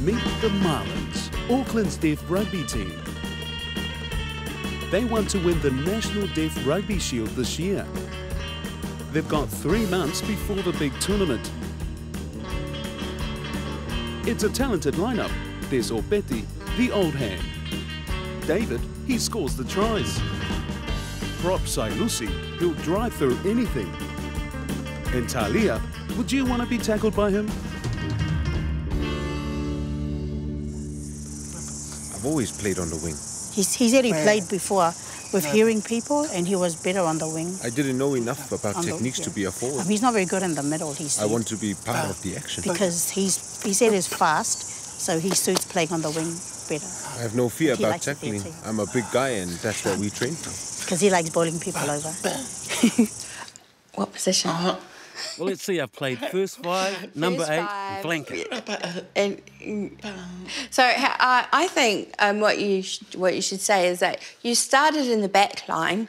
Meet the Marlins, Auckland's deaf rugby team. They want to win the National Deaf Rugby Shield this year. They've got 3 months before the big tournament. It's a talented lineup. There's Opeti, the old hand. David, he scores the tries. Prop Sailusi, he'll drive through anything. And Talia, would you want to be tackled by him? I've always played on the wing. He said he played before with hearing people and he was better on the wing. I didn't know enough about techniques to be a forward. He's not very good in the middle, he said. I want to be part of the action. Because he said he's fast, so he suits playing on the wing better. I have no fear about tackling. I'm a big guy and that's what we train for. Because he likes bowling people over. What position? Well, let's see. I've played first 5, number 8, and flanker. So I think what you should say is that you started in the back line.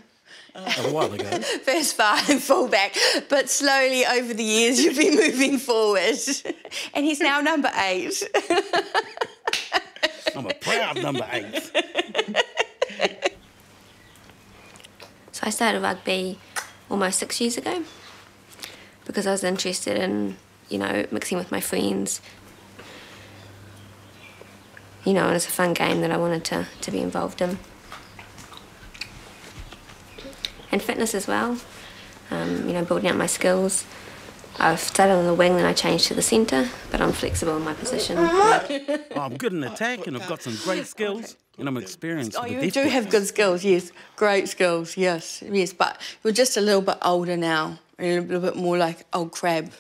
A while ago. First 5, full back, but slowly over the years you've been moving forward. And he's now number 8. I'm a proud number 8. So I started rugby almost 6 years ago because I was interested in, mixing with my friends. And it's a fun game that I wanted to be involved in. And fitness as well, building out my skills. I've started on the wing, then I changed to the centre, but I'm flexible in my position. I'm good in attack and I've got some great skills and I'm experienced. Oh, you do have good skills, yes. Great skills, yes. But you're just a little bit older now, a little bit more like old crab.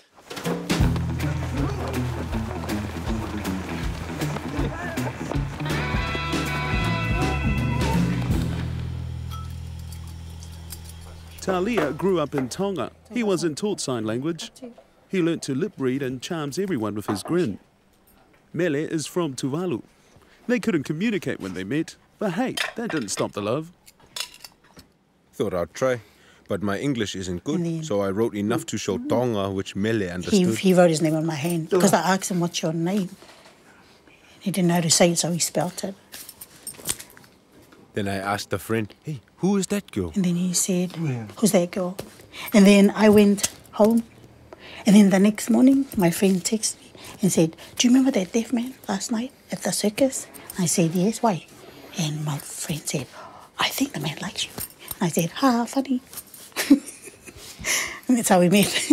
Talia grew up in Tonga. He wasn't taught sign language. He learnt to lip read and charms everyone with his grin. Mele is from Tuvalu. They couldn't communicate when they met, but hey, that didn't stop the love. Thought I'd try, but my English isn't good, so I wrote enough to show Tonga, which Mele understood. He wrote his name on my hand because I asked him, what's your name? He didn't know how to say it, so he spelt it. Then I asked a friend, hey, who is that girl? And then he said, who's that girl? And then I went home. And then the next morning, my friend texted me and said, do you remember that deaf man last night at the circus? I said, yes, why? And my friend said, I think the man likes you. And I said, funny. And that's how we met.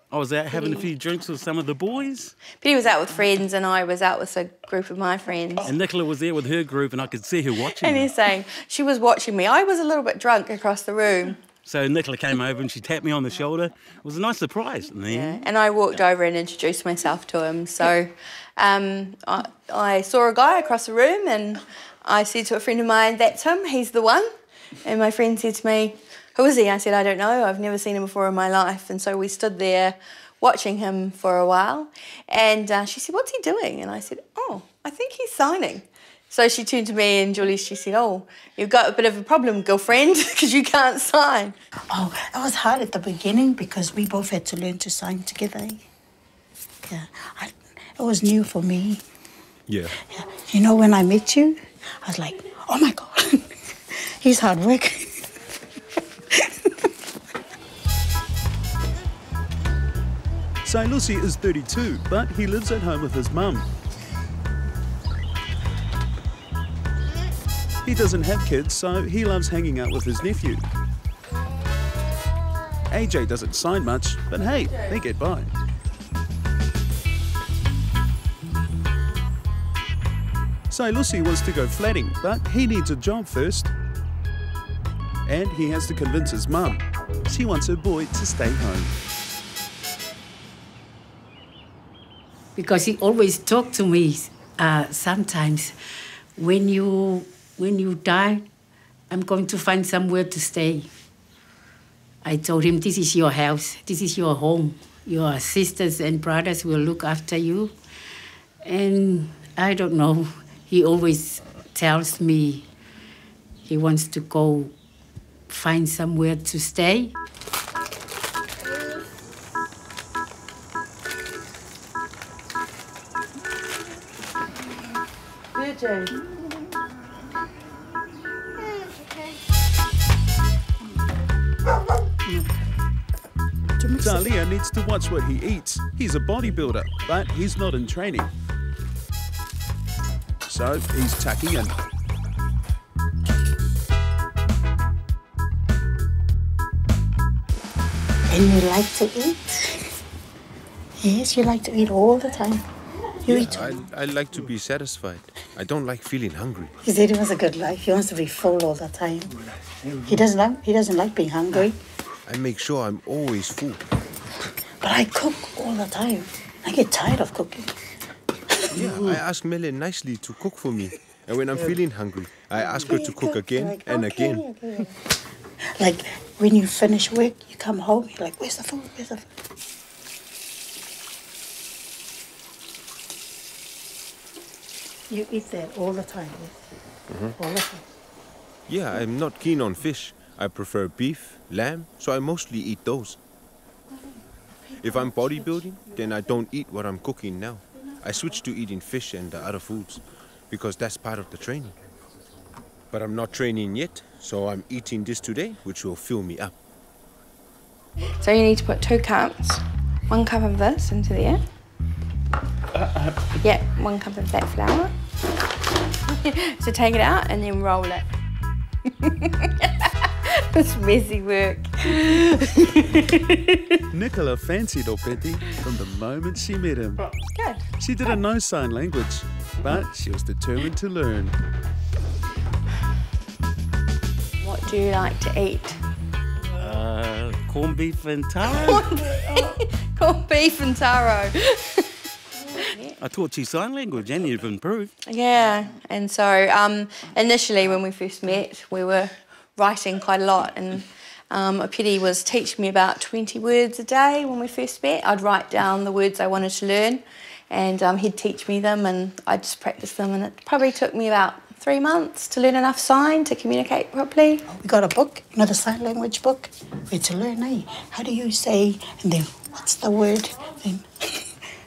I was out having a few drinks with some of the boys. But he was out with friends and I was out with a group of my friends. And Nicola was there with her group and I could see her watching And he's saying, she was watching me. I was a little bit drunk across the room. So Nicola came over and she tapped me on the shoulder. It was a nice surprise. And I walked over and introduced myself to him. So I saw a guy across the room and I said to a friend of mine, that's him, he's the one. And my friend said to me, who is he? I said, I don't know, I've never seen him before in my life. And so we stood there watching him for a while. And she said, what's he doing? And I said, oh, I think he's signing. So she turned to me and Julie, she said, oh, you've got a bit of a problem, girlfriend, because you can't sign. Oh, it was hard at the beginning because we both had to learn to sign together. Yeah, it was new for me. Yeah. When I met you, I was like, oh my God, he's hard work. Sailusi is 32, but he lives at home with his mum. He doesn't have kids, so he loves hanging out with his nephew. AJ doesn't sign much, but hey, they get by. Sailusi wants to go flatting, but he needs a job first. And he has to convince his mum. She wants her boy to stay home. Because he always talked to me sometimes, when you die, I'm going to find somewhere to stay. I told him, this is your house, this is your home. Your sisters and brothers will look after you. And I don't know, he always tells me he wants to go find somewhere to stay. did you? Talia needs to watch what he eats. He's a bodybuilder, but he's not in training. So he's tucking in. And you like to eat? Yes, you like to eat all the time. You eat. I like to be satisfied. I don't like feeling hungry. He said he wants a good life. He wants to be full all the time. He doesn't like being hungry. I make sure I'm always full. But I cook all the time. I get tired of cooking. Yeah, I ask Mele nicely to cook for me. And when I'm feeling hungry, I ask her to cook again Like, and okay, again. okay. Like when you finish work, you come home, you're like, where's the food? Where's the food? You eat that all the time, yes? All the time. Yeah, I'm not keen on fish. I prefer beef, lamb, so I mostly eat those. If I'm bodybuilding, then I don't eat what I'm cooking now. I switch to eating fish and the other foods, because that's part of the training. But I'm not training yet, so I'm eating this today, which will fill me up. So you need to put 2 cups, 1 cup of this into there. Yeah, 1 cup of that flour. So take it out and then roll it. It's messy work. Nicola fancied Opeti from the moment she met him. Good. She didn't know sign language, but she was determined to learn. What do you like to eat? Corned beef and taro. Corned beef and taro. I taught you sign language and you've improved. Yeah, and so initially when we first met, we were writing quite a lot, and Opeti was teaching me about 20 words a day when we first met. I'd write down the words I wanted to learn, and he'd teach me them, and I'd just practice them, and it probably took me about 3 months to learn enough sign to communicate properly. We got a book, the sign language book. We had to learn, how do you say, and then what's the word, then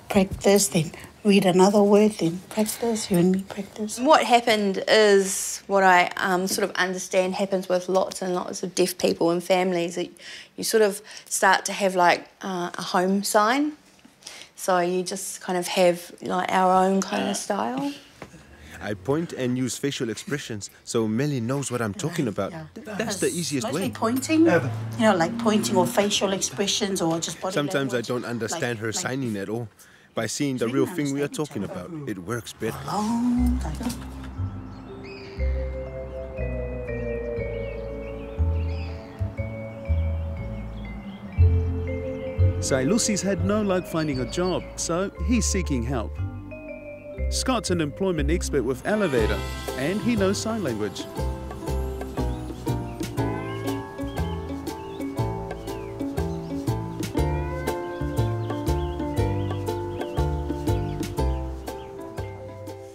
practice, then read another word, then practice, you and me practice. What happened is what I sort of understand happens with lots and lots of deaf people and families. You sort of start to have like a home sign. So you just kind of have like our own kind of style. I point and use facial expressions, so Melly knows what I'm talking about. Yeah. That's the easiest Mostly way. pointing, like pointing or facial expressions or just body Sometimes I language. don't understand her signing at all. By seeing the real thing we are talking about, it works better. Long time. Say Lucy's had no luck finding a job, so he's seeking help. Scott's an employment expert with Elevator, and he knows sign language.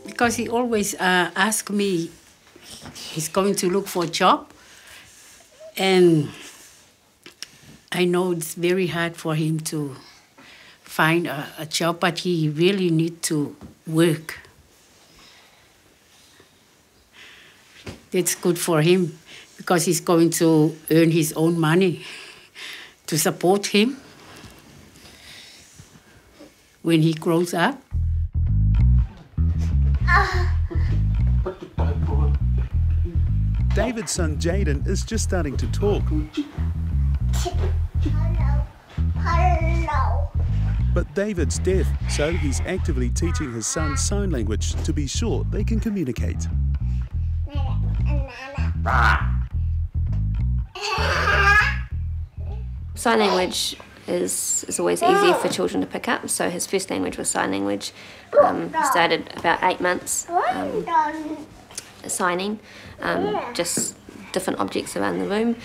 Because he always asks me, he's going to look for a job, and I know it's very hard for him to find a job, but he really needs to work. That's good for him, because he's going to earn his own money to support him when he grows up. David's son Jaden is just starting to talk. Hello. But David's deaf, so he's actively teaching his son sign language to be sure they can communicate. Sign language is always easier for children to pick up, so his first language was sign language. He started about 8 months signing, just different objects around the room,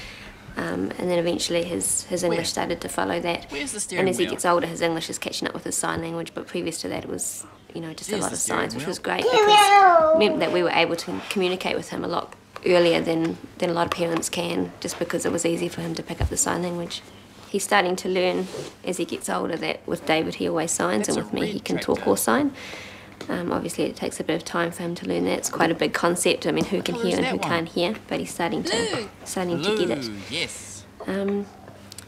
and then eventually his English started to follow that. And as he gets older, his English is catching up with his sign language, but previous to that it was, just a lot of signs, which was great because it meant that we were able to communicate with him a lot earlier than a lot of parents can, just because it was easy for him to pick up the sign language. He's starting to learn as he gets older that with David he always signs, and with me he can talk or sign. Obviously, it takes a bit of time for him to learn that. It's quite a big concept. I mean, who can hear and who can't hear? But he's starting to get it. Yes.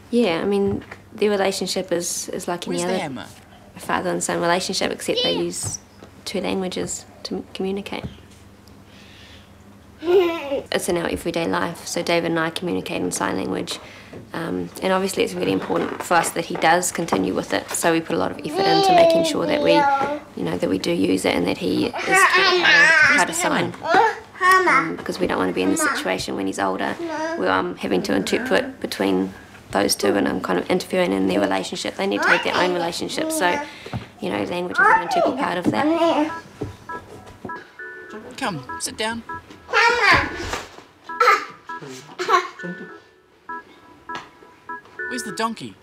Yeah, I mean, their relationship is like any other father and son relationship, except they use 2 languages to communicate. It's in our everyday life, so David and I communicate in sign language, and obviously it's really important for us that he does continue with it, so we put a lot of effort into making sure that we, that we do use it and that he is taught how to sign, because we don't want to be in the situation when he's older where I'm having to interpret between those two and I'm kind of interfering in their relationship. They need to have their own relationship, so, language is an integral part of that. Come, sit down. Where's the donkey?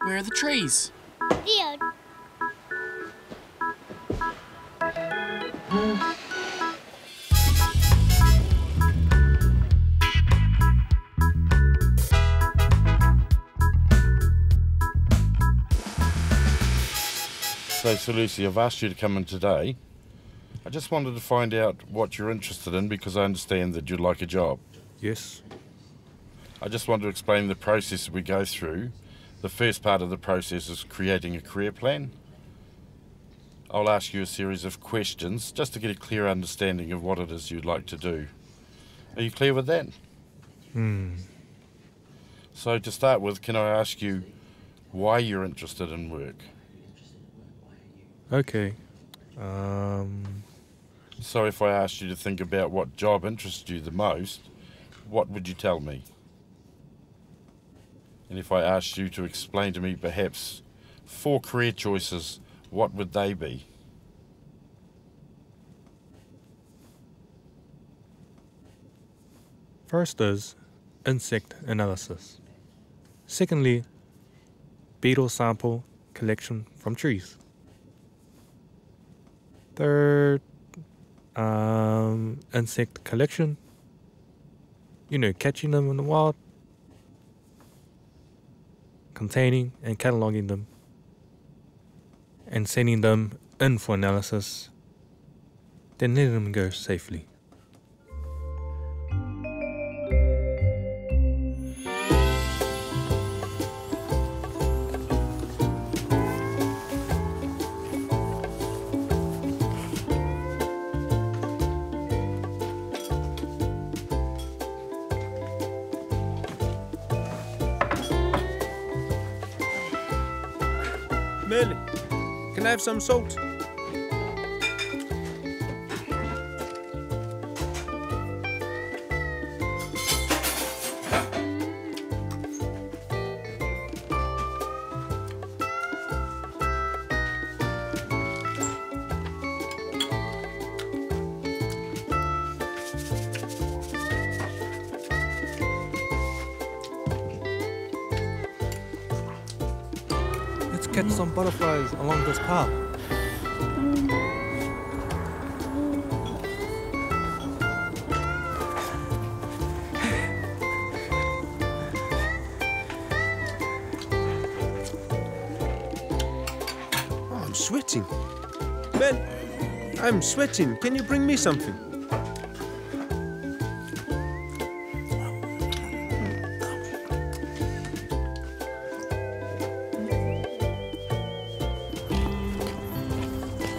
Where are the trees? So, Lucy, I've asked you to come in today. I just wanted to find out what you're interested in because I understand that you'd like a job. Yes. I just want to explain the process that we go through. The first part of the process is creating a career plan. I'll ask you a series of questions just to get a clear understanding of what it is you'd like to do. Are you clear with that? So to start with, can I ask you why you're interested in work? Okay. So if I asked you to think about what job interests you the most, what would you tell me? And if I asked you to explain to me perhaps 4 career choices, what would they be? First is insect analysis. Secondly, beetle sample collection from trees. Third, insect collection. Catching them in the wild, containing and cataloging them, and sending them in for analysis, then letting them go safely. Merlin, can I have some salt? Catch some butterflies along this path. Oh, I'm sweating. Ben, I'm sweating. Can you bring me something?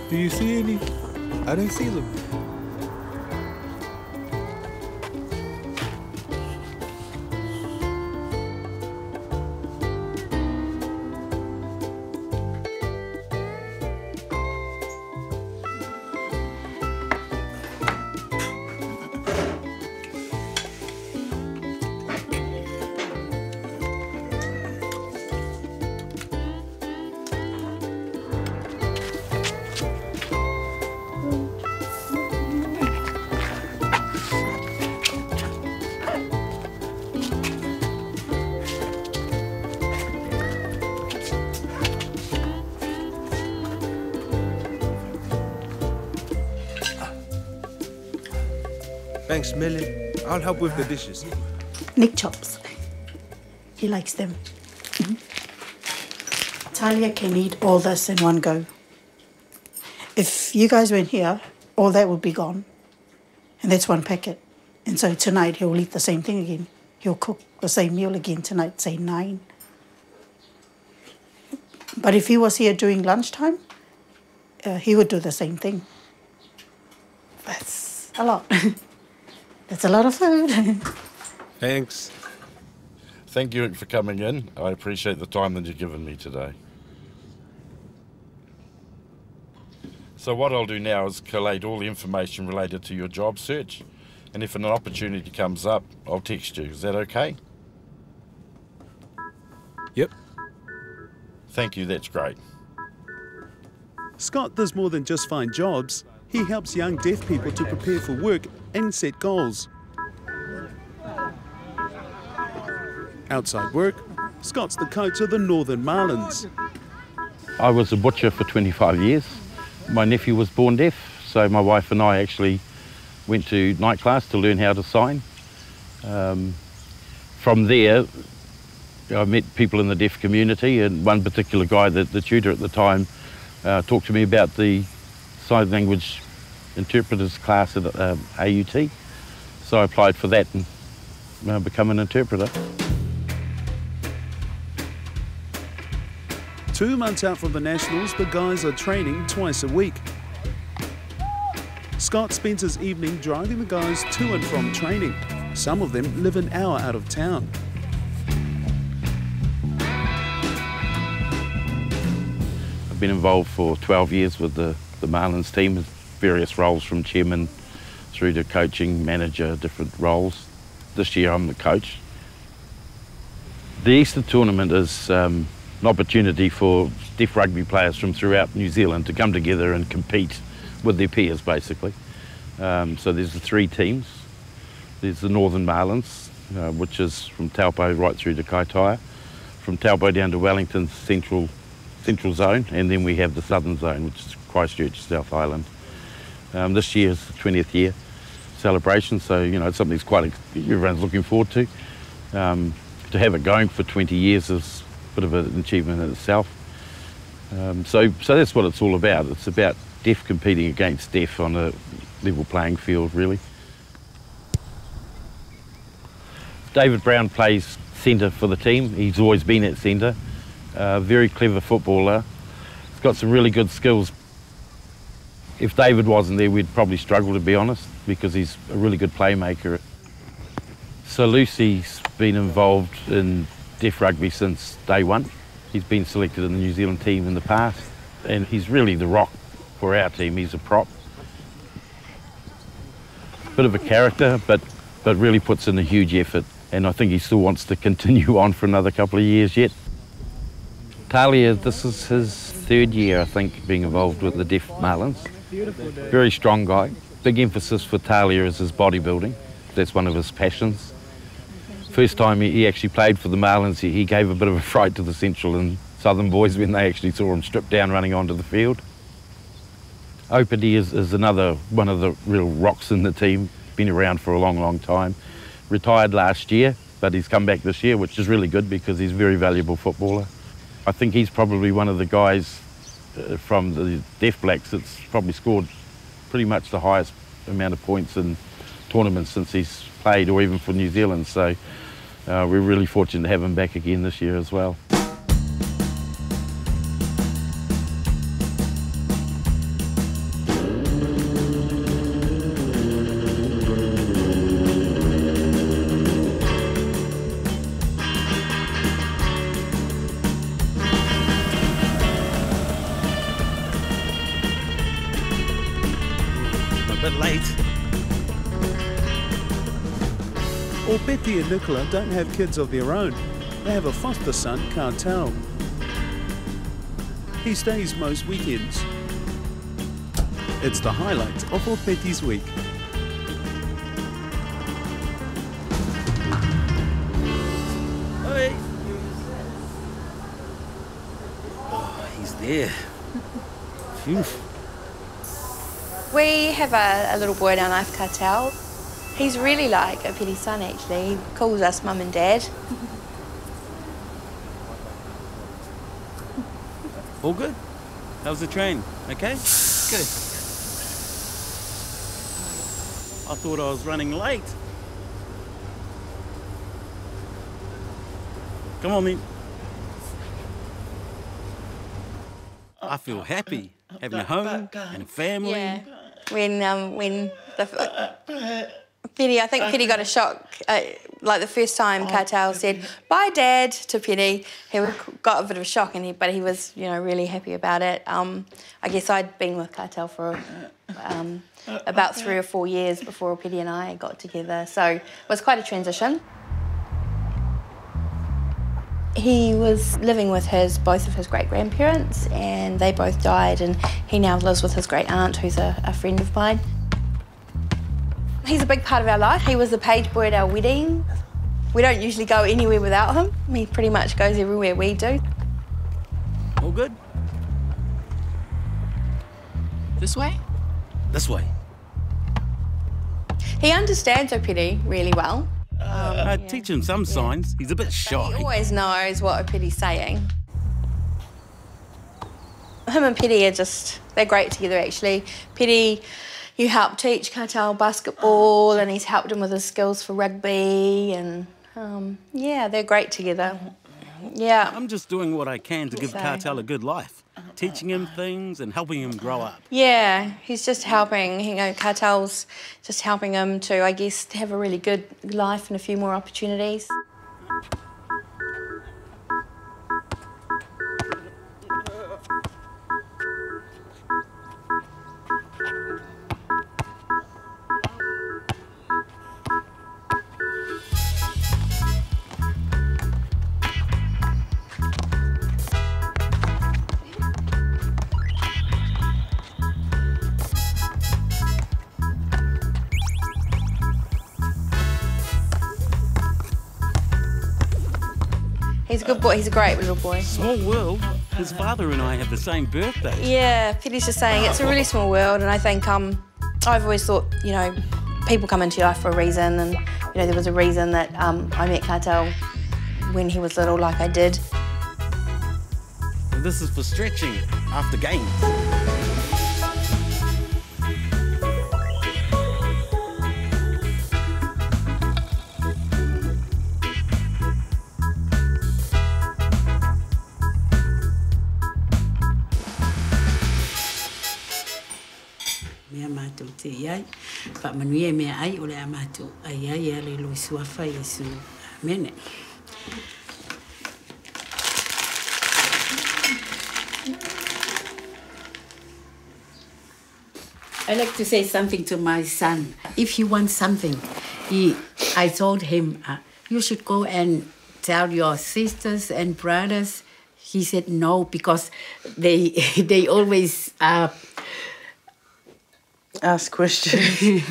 Do you see any? I don't see them. Thanks, Merlin. I'll help with the dishes. Neck chops. He likes them. Talia can eat all this in one go. If you guys weren't here, all that would be gone. And that's one packet. And so tonight he'll eat the same thing again. He'll cook the same meal again tonight, say 9. But if he was here during lunchtime, he would do the same thing. That's a lot. That's a lot of food. Thanks. Thank you for coming in. I appreciate the time that you've given me today. So what I'll do now is collate all the information related to your job search, and if an opportunity comes up, I'll text you. Is that okay? Yep. Thank you, that's great. Scott does more than just find jobs. He helps young deaf people to prepare for work and set goals. Outside work, Scott's the coach of the Northern Marlins. I was a butcher for 25 years. My nephew was born deaf, so my wife and I actually went to night class to learn how to sign. From there, I met people in the deaf community, and one particular guy, the tutor at the time, talked to me about the sign language interpreters class at AUT. So I applied for that and become an interpreter. 2 months out from the Nationals, the guys are training twice a week. Scott spends his evening driving the guys to and from training. Some of them live an hour out of town. I've been involved for 12 years with the Marlins team, with various roles from chairman through to coaching, manager, different roles. This year I'm the coach. The Easter tournament is an opportunity for deaf rugby players from throughout New Zealand to come together and compete with their peers, basically. So there's the 3 teams. There's the Northern Marlins, which is from Taupo right through to Kaitaia, from Taupo down to Wellington's central zone, and then we have the southern zone, which is Christchurch, South Island. This year is the 20th year celebration, so it's something that's everyone's looking forward to. To have it going for 20 years is a bit of an achievement in itself. So that's what it's all about. It's about deaf competing against deaf on a level playing field, really. David Brown plays centre for the team. He's always been at centre. Very clever footballer. He's got some really good skills. If David wasn't there, we'd probably struggle, to be honest, because he's a really good playmaker. So Lucy's been involved in deaf rugby since day one. He's been selected in the New Zealand team in the past, and he's really the rock for our team. He's a prop. Bit of a character, but really puts in a huge effort, and I think he still wants to continue on for another couple of years yet. Talia, this is his 3rd year, I think, being involved with the deaf Marlins. Very strong guy. Big emphasis for Talia is his bodybuilding. That's one of his passions. First time he actually played for the Marlins, he gave a bit of a fright to the Central and Southern boys when they actually saw him stripped down running onto the field. Opedy is another one of the real rocks in the team. Been around for a long, long time. Retired last year, but he's come back this year, which is really good because he's a very valuable footballer. I think he's probably one of the guys from the Deaf Blacks that's probably scored pretty much the highest amount of points in tournaments since he's played, or even for New Zealand. So we're really fortunate to have him back again this year as well. Betty and Nicola don't have kids of their own. They have a foster son, Cartel. He stays most weekends. It's the highlight of Betty's week. Hey. Oh, he's there. Phew. We have a little boy in our life, Cartel. He's really like a petty son, actually. He calls us Mum and Dad. All good? How was the train? Okay? Good. I thought I was running late. Come on, then. I feel happy having a home and a family. Yeah. When Vinnie, I think Vinnie got a shock. Like the first time Cartel said, "Bye, Dad," to Vinnie, he got a bit of a shock, but he was, really happy about it. I guess I'd been with Cartel for about 3 or 4 years before Vinnie and I got together, so it was quite a transition. He was living with both of his great-grandparents, and they both died, and he now lives with his great-aunt, who's a friend of mine. He's a big part of our life. He was the page boy at our wedding. We don't usually go anywhere without him. He pretty much goes everywhere we do. All good? This way? This way. He understands Opedi really well. I teach him some signs. He's a bit shy. He always knows what Opedi's saying. Him and Pedi they're great together, actually. Pedi, you help teach Cartel basketball, and he's helped him with his skills for rugby, and yeah, they're great together. Yeah. I'm just doing what I can to give Cartel a good life, teaching him things and helping him grow up. Yeah, he's just helping, Cartel's just helping him to, I guess, have a really good life and a few more opportunities. He's a good boy. He's a great little boy. Small world. His father and I have the same birthday. Yeah, Pedi's just saying it's a really small world, and I think I've always thought, people come into your life for a reason, and there was a reason that I met Cartel when he was little, like I did. And this is for stretching after games. Mea mātou te iai, pa manuia mea ai o le a mātou ai ai a le loi suafa Iesu. Amene. I like to say something to my son. If he wants something, I told him, you should go and tell your sisters and brothers. He said no, because they always ask questions.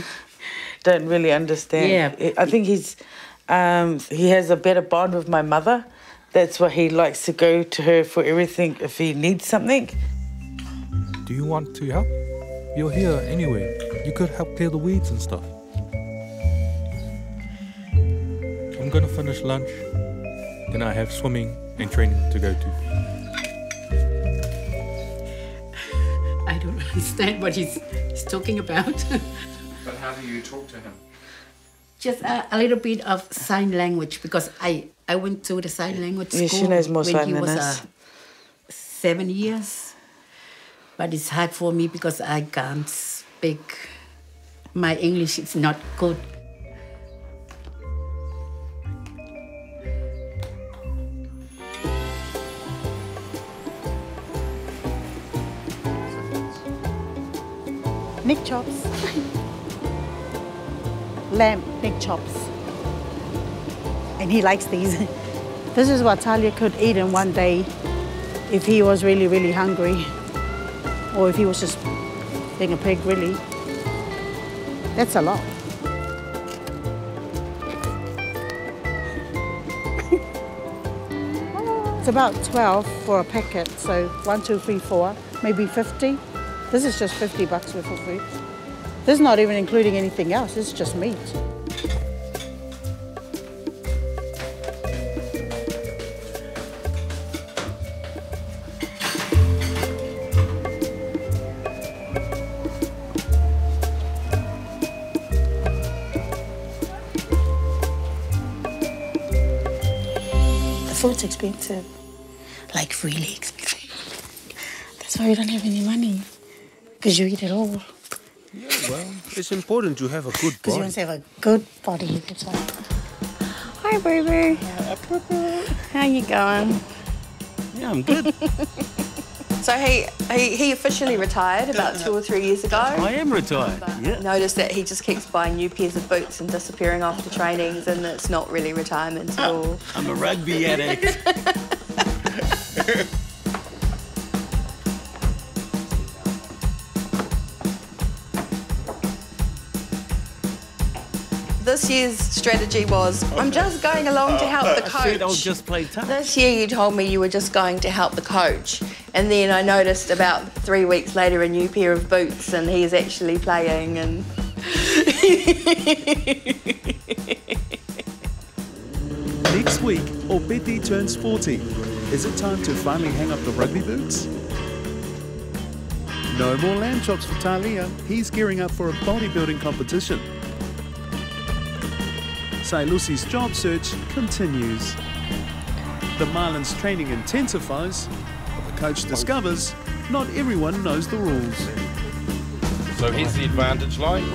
Don't really understand. Yeah. I think he has a better bond with my mother. That's why he likes to go to her for everything if he needs something. Do you want to help? You're here anyway. You could help clear the weeds and stuff. I'm gonna finish lunch. Then I have swimming and training to go to. I don't understand what he's talking about. But how do you talk to him? Just a little bit of sign language, because I went to the sign language school she knows more when sign he than was us. 7 years. But it's hard for me because I can't speak. My English is not good. Neck chops. Lamb neck chops. And he likes these. This is what Talia could eat in one day if he was really, really hungry. Or if he was just being a pig, really. That's a lot. It's about 12 for a packet, so 1, 2, 3, 4, maybe 50. This is just $50 worth of food. This is not even including anything else, it's just meat. food's expensive. Like, really expensive. That's why we don't have any money. Because you eat it all. Yeah, well, it's important to have a good Because you body. want to have a good body, that's why. Hi, Boo Boo. Yeah, boo-boo. How you going? Yeah, I'm good. So he officially retired about 2 or 3 years ago. I am retired. Yeah. Noticed that he just keeps buying new pairs of boots and disappearing after trainings, and it's not really retirement at all. I'm a rugby addict. This year's strategy was, I'm just going along to help the coach. I said I'll just play touch. This year you told me you were just going to help the coach. And then I noticed about 3 weeks later a new pair of boots and he's actually playing and... Next week, Obeti turns 40. Is it time to finally hang up the rugby boots? No more lamb chops for Talia. He's gearing up for a bodybuilding competition. Lucy's job search continues. The Marlins training intensifies. The coach discovers not everyone knows the rules. So here's the advantage line.